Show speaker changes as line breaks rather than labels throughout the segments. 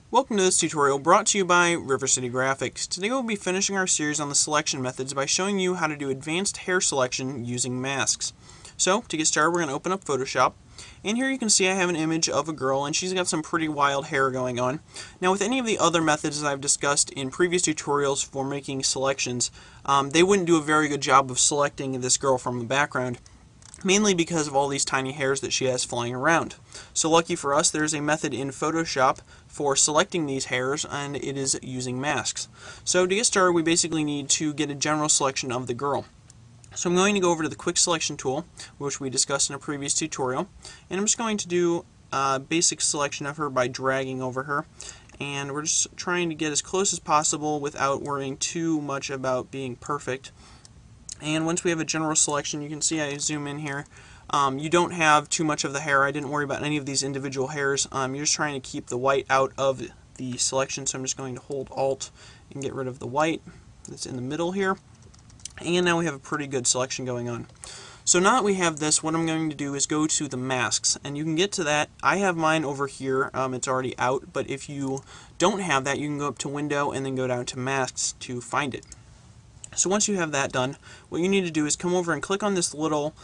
Welcome to this tutorial brought to you by River City Graphics. Today we'll be finishing our series on the selection methods by showing you how to do advanced hair selection using masks. So, to get started, we're going to open up Photoshop. And here you can see I have an image of a girl, and she's got some pretty wild hair going on. Now, with any of the other methods that I've discussed in previous tutorials for making selections, they wouldn't do a very good job of selecting this girl from the background, mainly because of all these tiny hairs that she has flying around. So lucky for us, there's a method in Photoshop for selecting these hairs, and it is using masks. So to get started, we basically need to get a general selection of the girl. So I'm going to go over to the Quick Selection tool, which we discussed in a previous tutorial, and I'm just going to do a basic selection of her by dragging over her. And we're just trying to get as close as possible without worrying too much about being perfect. And once we have a general selection, you can see I zoom in here. You don't have too much of the hair. I didn't worry about any of these individual hairs. You're just trying to keep the white out of the selection, so I'm just going to hold Alt and get rid of the white that's in the middle here. And now we have a pretty good selection going on. So now that we have this, what I'm going to do is go to the masks, and you can get to that. I have mine over here. It's already out, but if you don't have that, you can go up to Window and then go down to Masks to find it. So once you have that done, what you need to do is come over and click on this little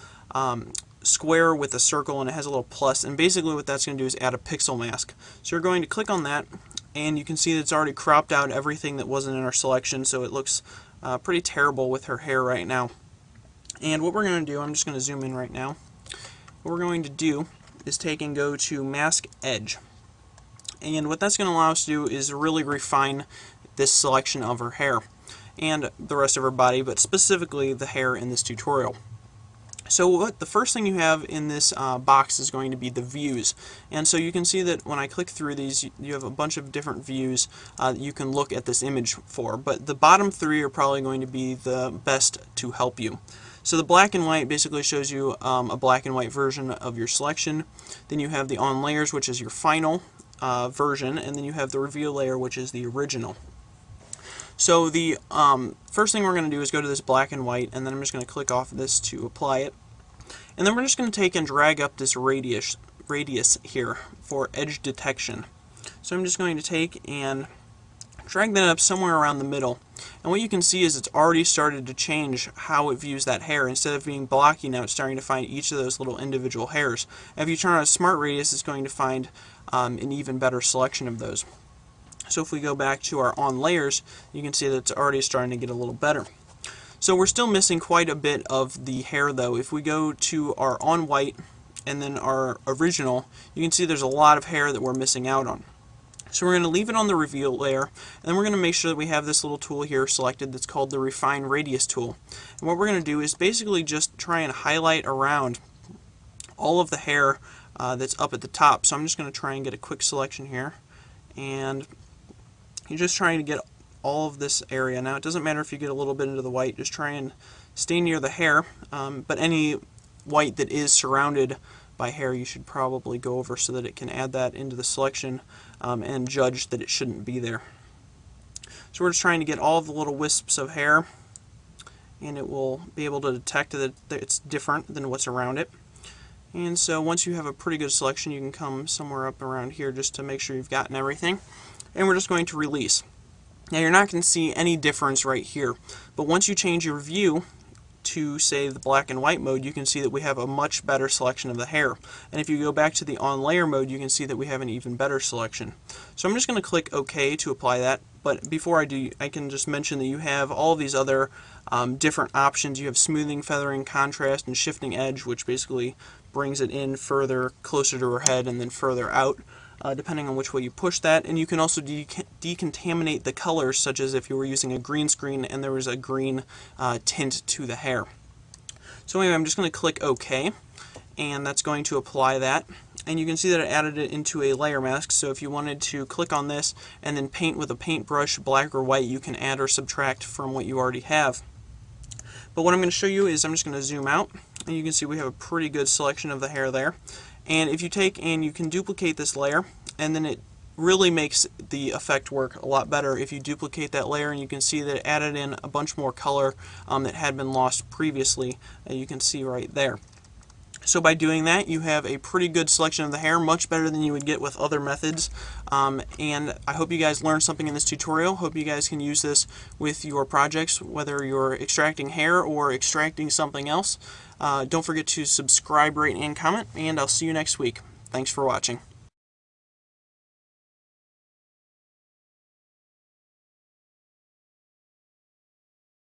square with a circle, and it has a little plus, and basically what that's going to do is add a pixel mask. So you're going to click on that, and you can see that it's already cropped out everything that wasn't in our selection, so it looks pretty terrible with her hair right now. And what we're going to do, I'm just going to zoom in right now, what we're going to do is take and go to Mask Edge. And what that's going to allow us to do is really refine this selection of her hair and the rest of her body, but specifically the hair in this tutorial. So the first thing you have in this box is going to be the views, and so you can see that when I click through these, you have a bunch of different views that you can look at this image for, but the bottom three are probably going to be the best to help you. So the black and white basically shows you a black and white version of your selection. Then you have the on layers, which is your final version, and then you have the reveal layer, which is the original. So the first thing we're going to do is go to this black and white, and then I'm just going to click off this to apply it. And then we're just going to take and drag up this radius here for edge detection. So I'm just going to take and drag that up somewhere around the middle. And what you can see is it's already started to change how it views that hair. Instead of being blocky, now it's starting to find each of those little individual hairs. And if you turn on a smart radius, it's going to find an even better selection of those. So if we go back to our on layers, you can see that it's already starting to get a little better. So we're still missing quite a bit of the hair though. If we go to our on white and then our original, you can see there's a lot of hair that we're missing out on. So we're going to leave it on the reveal layer, and then we're going to make sure that we have this little tool here selected that's called the Refine Radius tool. And what we're going to do is basically just try and highlight around all of the hair that's up at the top. So I'm just going to try and get a quick selection here, and you're just trying to get all of this area. Now it doesn't matter if you get a little bit into the white, just try and stay near the hair, but any white that is surrounded by hair you should probably go over so that it can add that into the selection and judge that it shouldn't be there. So we're just trying to get all of the little wisps of hair, and it will be able to detect that it's different than what's around it. And so once you have a pretty good selection, you can come somewhere up around here just to make sure you've gotten everything. And we're just going to release. Now you're not going to see any difference right here, but once you change your view to, say, the black and white mode, you can see that we have a much better selection of the hair. And if you go back to the on layer mode, you can see that we have an even better selection. So I'm just going to click OK to apply that, but before I do, I can just mention that you have all of these other different options. You have smoothing, feathering, contrast, and shifting edge, which basically brings it in further closer to her head and then further out, depending on which way you push that. And you can also decontaminate the colors, such as if you were using a green screen and there was a green tint to the hair. So anyway, I'm just going to click OK, and that's going to apply that. And you can see that it added it into a layer mask, so if you wanted to click on this and then paint with a paintbrush, black or white, you can add or subtract from what you already have. But what I'm going to show you is I'm just going to zoom out, and you can see we have a pretty good selection of the hair there. And if you take and you can duplicate this layer, and then it really makes the effect work a lot better if you duplicate that layer, and you can see that it added in a bunch more color that had been lost previously, you can see right there. So by doing that, you have a pretty good selection of the hair, much better than you would get with other methods. And I hope you guys learned something in this tutorial. Hope you guys can use this with your projects, whether you're extracting hair or extracting something else. Don't forget to subscribe, rate, and comment, and I'll see you next week. Thanks for watching.